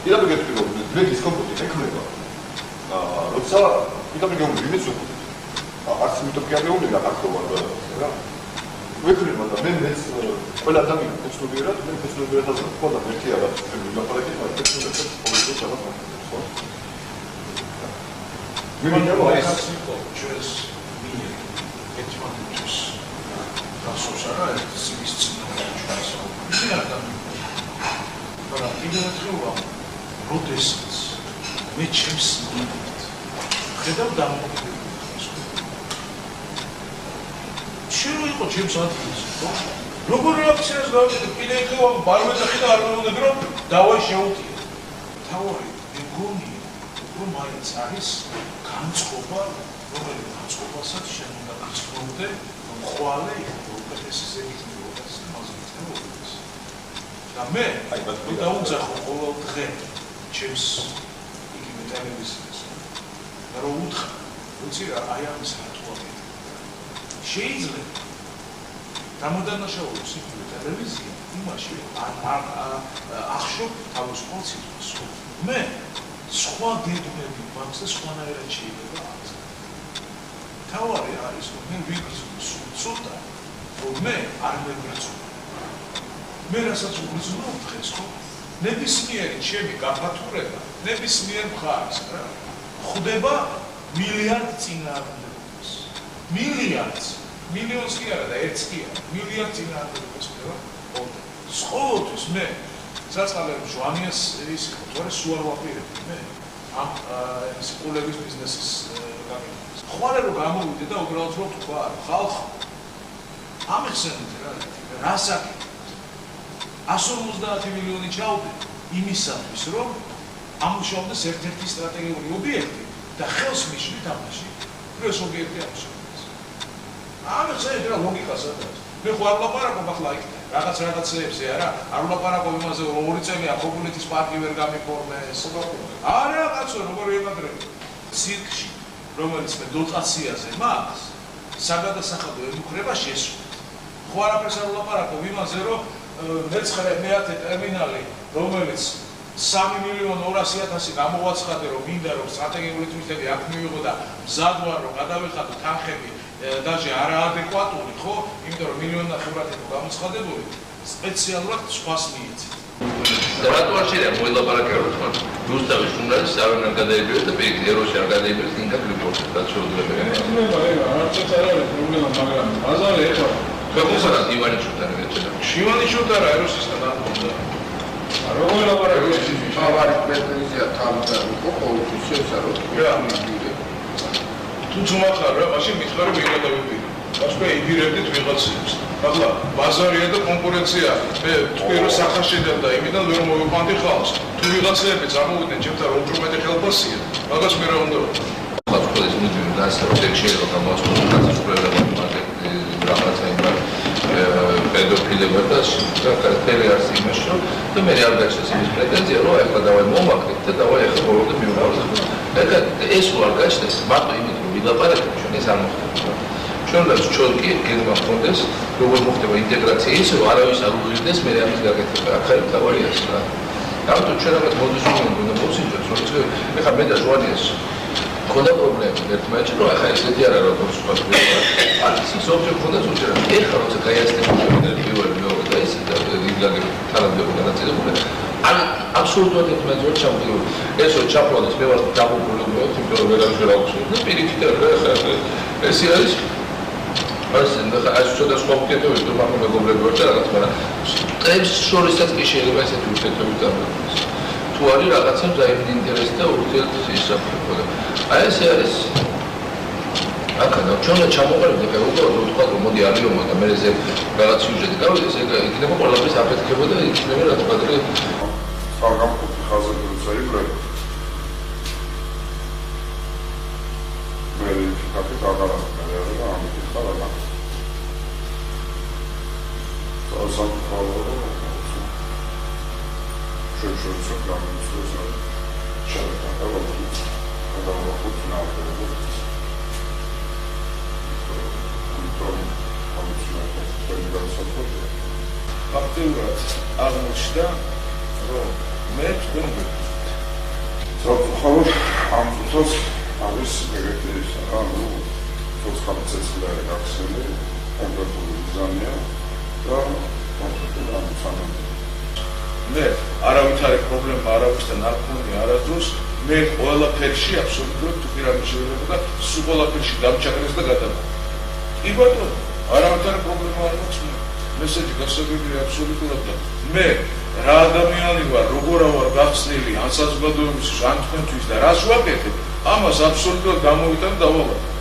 이라도 계속 왜 디스컴포트 생각해봐. 로차 이라도 경우 리미트 좀. 아침부터 깨게 오는 게 아까 그거 왜 그래 맞다. 맨 원래 당이 그쪽이라 맨 그쪽이라 해서 거다 이렇게 하다. 우리가 빨리 해서 그쪽에서 거기서 잡아서. Women know I have choice meaning. Get to choice. That's so sad. It's choice. But I think that Protestants, which is they don't down. Surely, what James Anthony როგორ რეაქციას გავაკეთე? კიდე იქნება ბარბეჭი და არ მომდრო დავай შეუტია. თავი მეგონია რომ მაინც არის განწყობა, რომელიც განწყობასაც შემოდა გასწრებდე, ხვალე უკეთესის ეგეთმეობას მაზრიტებს. და მე დაუძახო ყოველ დღე ჩემს იგივე ტელევიზიას. და რომ უთხრა, უცი რა აი ამის რატოა. შეიძლება დამოდანაშაულოს იგივე ტელევიზია იმაში ახშობ თავის კონცეფციას. მე სხვა გეგმები მაქვს და სხვანაირად შეიძლება აქვს. თავარი არის რომ მე ვიგრძნო ცოტა, რომ მე არ მეგრძნო. მე რასაც უგრძნობ დღეს ხო? ნებისმიერი ჩემი გაფართოება, ნებისმიერ მხარეს რა. ხდება მილიარდ წინააღმდეგობას. მილიარდს მილიონს კი არა და ერთს კი არა, მილიარდ წინააღმდეგობას ხდება. ყოველთვის მე საწყალე ჟვანიას ის თორე სულ არ ვაპირებ მე ამ ის ყოლების ბიზნესის გამიგეს. ხვალე რომ გამოვიდე და უბრალოდ რომ თქვა ხალხ ამიხსენეთ რა საკითხი 150 მილიონი ჩავდე იმისათვის რომ ამუშავდეს ერთ-ერთი სტრატეგიული ობიექტი და ხელს მიშლით ამაში ეს ობიექტი ამუშავდეს. ამიხსენეთ რა ლოგიკას აქვს. მე ხო არ ლაპარაკობ ახლა იქ რაღაცებზე არა, არ ვლაპარაკობ იმაზე რომ 2 წელია ქობულეთის პარკი ვერ გამიფორმეს. არა კაცო, როგორ ემაგრები. ცირკში, რომელიც მე დოტაციაზე მაქვს, საგადასახადო ემუქრება შესვლა. ხო არაფერს არ ვლაპარაკობ იმაზე რომ მე-9 ტერმინალი, რომელიც 3.200.000 გამოვაცხადე რომ მინდა რომ სტრატეგიული თვითები აქ მივიღო და მზად ვარ რომ გადავეხადო თანხები даже არაადეკვატური ხო? იმიტომ რომ 1.5 იყო გამოცხადებული, სპეციალურად სხვას მიეცეთ. და რატო არ შეიძლება მოილაპარაკე რომ თქვა რუსთავის ჟურნალისტს არ უნდა გადაიბიროს და პირიქით ეროში არ გადაიბიროს ინკა რიპორტს რაც შეუძლებელი. არც არ არის პრობლემა, მაგრამ ბაზარი ეხლა როგორია ივანიშვილთან ერთად. ივანიშვილთან რა ეროსისთან ამბობდა. როგორ ლაპარაკობს? თავარი პრეტენზია თავიდან იყო ყოველთვის შესაძლოა. თუმცა მაგარ რა მაშინ მითხარ რომ ვიღა დავიბირი. ასე იბირებდით ვიღაცებს. ახლა ბაზარია და კონკურენცია. მე თქვი რომ სახაშედებ და იმიდან ვერ მოვიყვანდი ხალხს. თუ ვიღაცები წამოვიდნენ ჩემთან რომ უფრო მეტი ხელფასია, მაგას მე რა უნდა ვქნა. ხალხის მუდმივ დასაბრუნებლად შეიძლება გამოაცხადოს გასაწყვეტლება რაღაცა იმას პედოფილება და საკუთარი არც იმაში რომ და მე არ გაჩნდეს იმის პრეტენზია რომ ახლა დავაი მომაკდეთ და დავაი ახლა ბოლომდე მივყავდეთ. ეს არ გაჩნდეს მარტო იმით რომ ვილაპარაკებთ ჩვენ ეს არ მოხდება. ჩვენ უნდა ჩოლკი გეგმა ჰქონდეს როგორ მოხდება ინტეგრაცია ის რომ არავის არ უღირდეს მე ამის გაკეთება. ახლა თავარია ეს რა. ამიტომ ჩვენ ამას მოდუსული უნდა მოსინჯოს რომ ეხლა მე და ჟვანიას ხონდა პრობლემა ერთმანეთში რომ ახლა ესეთი არა როგორც სხვა არის ის ოფიციალურად ხონდა უჭერა ეხლა როცა გაიაცნებს პირველი მეორე და ეს და იგაგები თანამდებობა განაწილებული არ აბსოლუტურად ერთმანეთს ვერ ჩამოყრილ ეს რო ჩაფლოდეს მე ვარ დაგუბრუნებული იმიტომ რომ ვეღარ შევაუშვებ და პირიქით ეს არის ეს ცოტა სხვა უკეთებია რომ მაგ მეგობრები ვარ და რაღაც მაგრამ წებს შორისაც კი შეიძლება ესეთი ურთიერთობები დამკვიდრდეს თუ არის რაღაცა ზაიმ ინტერესი და ურთიერთობის ისაფრთხო და აი ესე არის აქადა ჩვენ ჩამოყალიბდა და უბრალოდ რომ თქვა რომ მოდი არიომა და მე ეს რაღაც სიუჟეტი გავიდეს ეგ იქნება ყველაფერს აფეთქება და იქნება რაც პატრე საგამხუთი ხაზები როცა იბრალ მე ვიქაფი დაგარაკა და ამით ხალა სამყარო შოშოცა გამოსულა შეიძლება დავახვით ნაყოფი ფაქტიურად აღმოჩნდა რომ მე თქვენ Sabah am tutos არის ეგეთი ისა რა ნუ თოცხალი ცეცხლარი გახსენე ტემპერატურული ზამია და კონკრეტულად ამ სამი მე არავითარი პრობლემა არავისთან არ მქონია არასდროს მე ყველაფერში აბსოლუტურად თუ პირამი შეიძლება და სულ ყველაფერში დამჩაგრეს და გადავიდა კი ბატონო არავითარი პრობლემა არ მაქვს მესეჯი გასაგებია აბსოლუტურად და მე რა ადამიანი ვარ როგორ ვარ გახსნილი ან საზოგადოების ან თქვენთვის და რას ვაკეთებ ამას აბსოლუტურად გამოვიტან და დავალავ